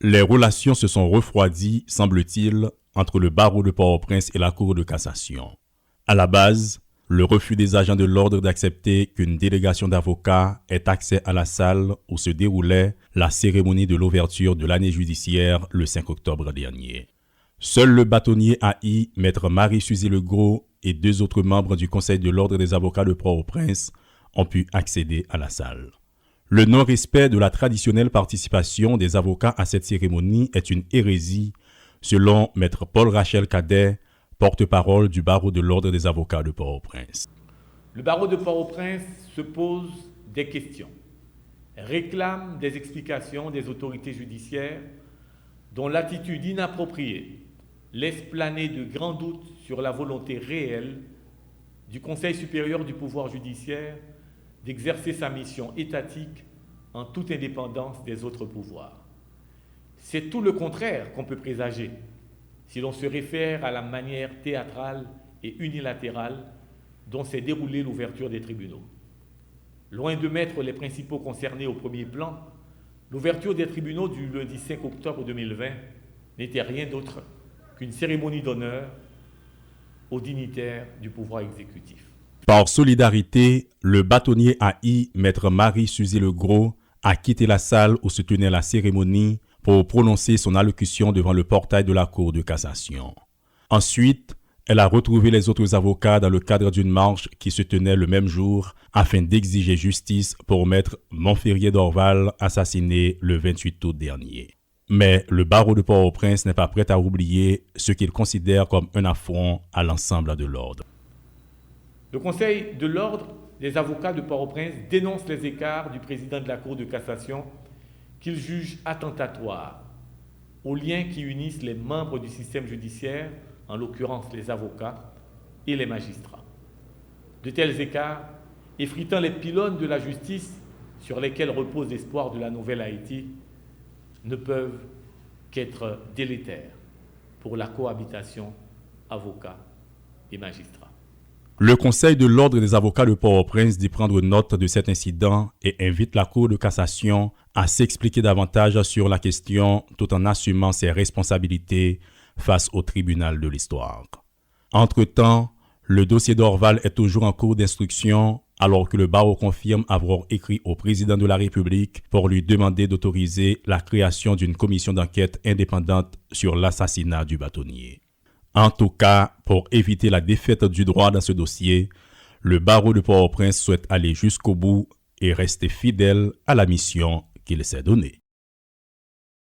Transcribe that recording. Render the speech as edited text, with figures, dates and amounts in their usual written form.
Les relations se sont refroidies, semble-t-il, entre le barreau de Port-au-Prince et la Cour de cassation. À la base, le refus des agents de l'ordre d'accepter qu'une délégation d'avocats ait accès à la salle où se déroulait la cérémonie de l'ouverture de l'année judiciaire le 5 octobre dernier. Seul le bâtonnier AI, maître Marie-Suzy Legros et 2 autres membres du Conseil de l'ordre des avocats de Port-au-Prince ont pu accéder à la salle. Le non-respect de la traditionnelle participation des avocats à cette cérémonie est une hérésie, selon maître Paul-Rachel Cadet, porte-parole du barreau de l'ordre des avocats de Port-au-Prince. Le barreau de Port-au-Prince se pose des questions, réclame des explications des autorités judiciaires dont l'attitude inappropriée laisse planer de grands doutes sur la volonté réelle du Conseil supérieur du pouvoir judiciaire d'exercer sa mission étatique en toute indépendance des autres pouvoirs. C'est tout le contraire qu'on peut présager si l'on se réfère à la manière théâtrale et unilatérale dont s'est déroulée l'ouverture des tribunaux. Loin de mettre les principaux concernés au premier plan, l'ouverture des tribunaux du lundi 5 octobre 2020 n'était rien d'autre qu'une cérémonie d'honneur aux dignitaires du pouvoir exécutif. Par solidarité, le bâtonnier AI, maître Marie-Suzy Legros, a quitté la salle où se tenait la cérémonie pour prononcer son allocution devant le portail de la Cour de cassation. Ensuite, elle a retrouvé les autres avocats dans le cadre d'une marche qui se tenait le même jour afin d'exiger justice pour maître Montferrier d'Orval, assassiné le 28 août dernier. Mais le barreau de Port-au-Prince n'est pas prêt à oublier ce qu'il considère comme un affront à l'ensemble de l'ordre. Le Conseil de l'ordre des avocats de Port-au-Prince dénonce les écarts du président de la Cour de cassation qu'il juge attentatoires aux liens qui unissent les membres du système judiciaire, en l'occurrence les avocats et les magistrats. De tels écarts, effritant les pylônes de la justice sur lesquels repose l'espoir de la nouvelle Haïti, ne peuvent qu'être délétères pour la cohabitation avocats et magistrats. Le Conseil de l'ordre des avocats de Port-au-Prince dit prendre note de cet incident et invite la Cour de cassation à s'expliquer davantage sur la question tout en assumant ses responsabilités face au tribunal de l'histoire. Entre-temps, le dossier d'Orval est toujours en cours d'instruction alors que le barreau confirme avoir écrit au président de la République pour lui demander d'autoriser la création d'une commission d'enquête indépendante sur l'assassinat du bâtonnier. En tout cas, pour éviter la défaite du droit dans ce dossier, le barreau de Port-au-Prince souhaite aller jusqu'au bout et rester fidèle à la mission qu'il s'est donnée.